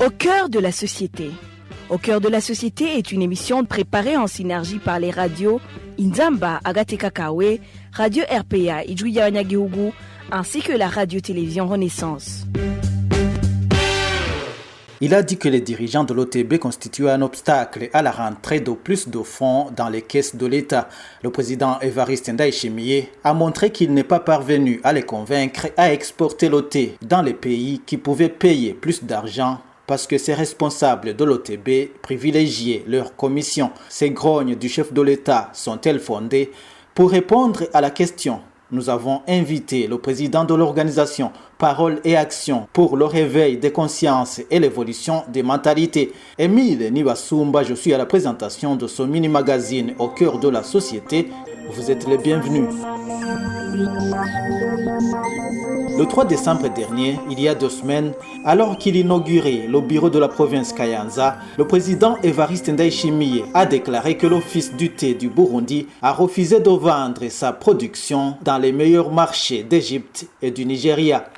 Au cœur de la société. Au cœur de la société est une émission préparée en synergie par les radios Inzamba Agateka Kawe, Radio RPA Ijuya Nyagihugu, ainsi que la radio-télévision Renaissance. Il a dit que les dirigeants de l'OTB constituaient un obstacle à la rentrée de plus de fonds dans les caisses de l'État. Le président Évariste Ndayishimiye a montré qu'il n'est pas parvenu à les convaincre à exporter l'OT dans les pays qui pouvaient payer plus d'argent parce que ces responsables de l'OTB privilégiaient leurs commissions. Ces grognes du chef de l'État sont-elles fondées? Pour répondre à la question, nous avons invité le président de l'organisation Parole et Action pour le réveil des consciences et l'évolution des mentalités. Émile Nibasumba, je suis à la présentation de ce mini-magazine au cœur de la société. Vous êtes les bienvenus. Le 3 décembre dernier, il y a 2 semaines, alors qu'il inaugurait le bureau de la province Kayanza, le président Évariste Ndayishimiye a déclaré que l'Office du thé du Burundi a refusé de vendre sa production dans les meilleurs marchés d'Égypte et du Nigeria.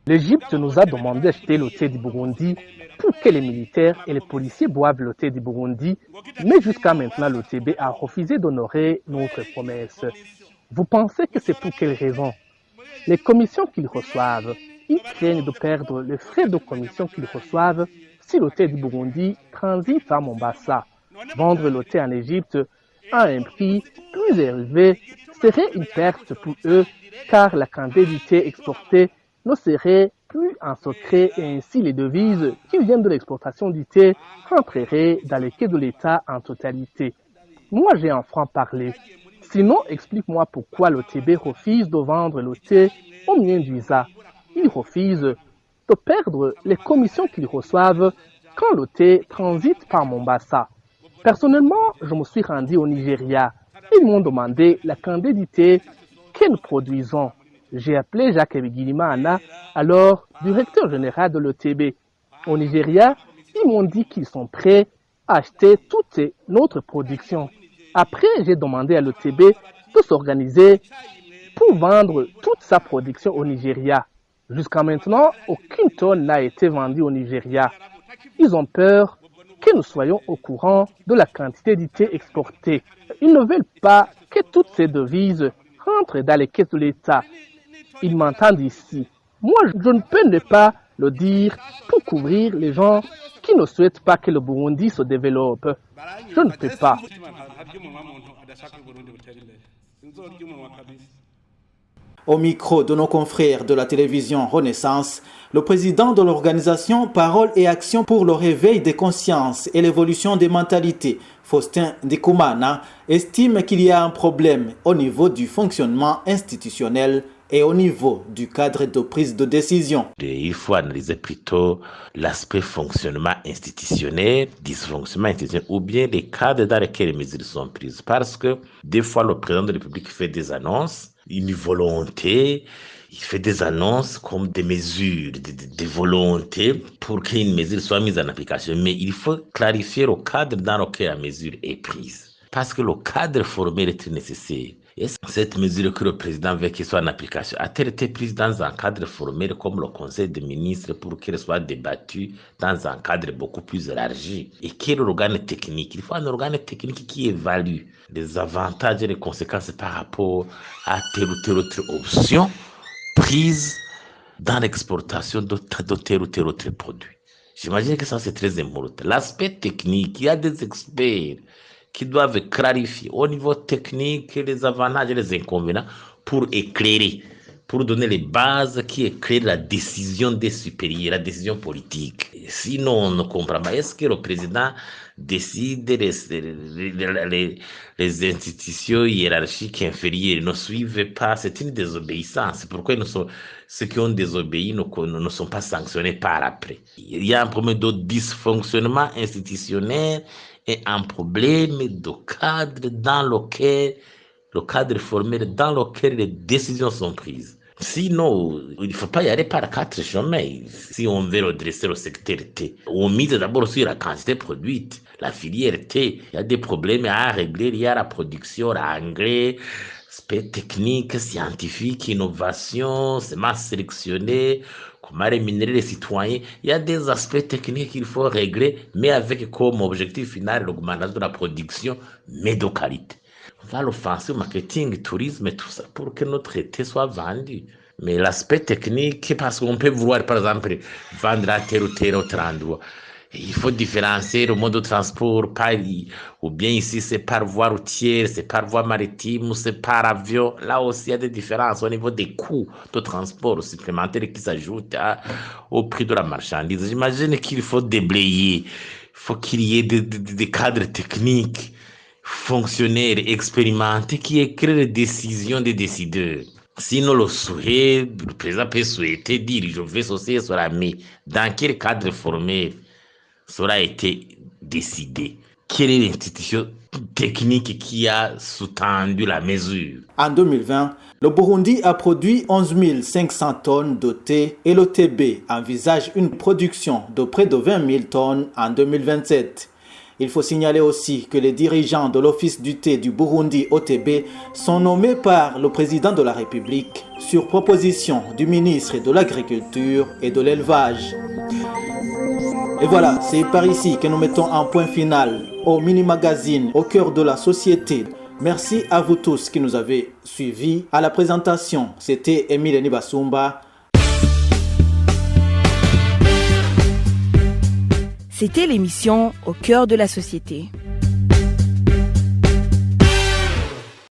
L'Égypte nous a demandé d'acheter le thé du Burundi pour que les militaires et les policiers boivent le thé du Burundi, mais jusqu'à maintenant, l'OTB a refusé d'honorer notre promesse. Vous pensez que c'est pour quelle raison? Les commissions qu'ils reçoivent, ils craignent de perdre les frais de commission qu'ils reçoivent si le thé du Burundi transite à Mombasa. Vendre le thé en Égypte à un prix plus élevé serait une perte pour eux, car la quantité du thé exporté ne serait plus en secret et ainsi les devises qui viennent de l'exportation du thé rentreraient dans les caisses de l'État en totalité. Moi, j'ai un franc-parler. Sinon, explique-moi pourquoi l'OTB refuse de vendre le thé au Mien-Duisa. Ils refusent de perdre les commissions qu'ils reçoivent quand le thé transite par Mombasa. Personnellement, je me suis rendu au Nigeria. Ils m'ont demandé la quantité du thé que nous produisons. J'ai appelé Jacques Ebigilimana, alors directeur général de l'OTB. Au Nigeria, ils m'ont dit qu'ils sont prêts à acheter toute notre production. Après, j'ai demandé à l'OTB de s'organiser pour vendre toute sa production au Nigeria. Jusqu'à maintenant, aucune tonne n'a été vendue au Nigeria. Ils ont peur que nous soyons au courant de la quantité du thé exporté. Ils ne veulent pas que toutes ces devises rentrent dans les caisses de l'État. Ils m'entendent ici. Moi, je ne peux ne pas le dire pour couvrir les gens qui ne souhaitent pas que le Burundi se développe. Je ne peux pas. Au micro de nos confrères de la télévision Renaissance, le président de l'organisation Parole et Action pour le réveil des consciences et l'évolution des mentalités, Faustin Ndikumana, estime qu'il y a un problème au niveau du fonctionnement institutionnel et au niveau du cadre de prise de décision. Il faut analyser plutôt l'aspect fonctionnement institutionnel, dysfonctionnement institutionnel, ou bien les cadres dans lesquels les mesures sont prises. Parce que des fois, le président de la République fait des annonces, une volonté, il fait des annonces comme des mesures, des volontés pour qu'une mesure soit mise en application. Mais il faut clarifier le cadre dans lequel la mesure est prise. Parce que le cadre formel est nécessaire. Et cette mesure que le président veut qu'elle soit en application a-t-elle été prise dans un cadre formel comme le Conseil des ministres pour qu'elle soit débattue dans un cadre beaucoup plus élargi? Et quel organe technique? Il faut un organe technique qui évalue les avantages et les conséquences par rapport à telle ou telle autre option prise dans l'exportation de tel ou tel autre produit. J'imagine que ça c'est très important. L'aspect technique, il y a des experts qui doivent clarifier au niveau technique les avantages et les inconvénients pour éclairer, pour donner les bases qui éclairent la décision des supérieurs, la décision politique. Sinon, on ne comprend pas. Est-ce que le président décide, les institutions hiérarchiques inférieures ne suivent pas? C'est une désobéissance. C'est pourquoi ceux qui ont désobéi ne sont pas sanctionnés par après. Il y a un problème de dysfonctionnement institutionnel et un problème de cadre dans lequel, le cadre formel dans lequel les décisions sont prises. Sinon, il ne faut pas y aller par 4 chemins. Si on veut redresser le secteur thé, on mise d'abord sur la quantité produite. La filière thé, il y a des problèmes à régler. Il y a la production, l'engrais, aspect technique, scientifique, innovation, semences sélectionnées, comment rémunérer les citoyens. Il y a des aspects techniques qu'il faut régler, mais avec comme objectif final l'augmentation de la production, mais de qualité. On va l'offensive, marketing, tourisme et tout ça pour que notre thé soit vendu. Mais l'aspect technique, parce qu'on peut vouloir, par exemple, vendre à tel ou tel autre endroit. Il faut différencier le mode de transport, ou bien ici c'est par voie routière, c'est par voie maritime, ou c'est par avion. Là aussi il y a des différences au niveau des coûts de transport supplémentaires qui s'ajoutent au prix de la marchandise. J'imagine qu'il faut déblayer, il faut qu'il y ait des cadres techniques, fonctionnaires, expérimentés qui écrivent les décisions des décideurs. Sinon, le président peut souhaiter dire je vais associer cela, mais dans quel cadre formel cela a été décidé? Quelle est l'institution technique qui a sous-tendu la mesure? En 2020, le Burundi a produit 11 500 tonnes de thé et l'OTB envisage une production de près de 20 000 tonnes en 2027. Il faut signaler aussi que les dirigeants de l'Office du thé du Burundi OTB sont nommés par le président de la République sur proposition du ministre de l'Agriculture et de l'Élevage. Et voilà, c'est par ici que nous mettons un point final au mini-magazine au cœur de la société. Merci à vous tous qui nous avez suivis. À la présentation, c'était Émile Nibasumba. C'était l'émission Au cœur de la société.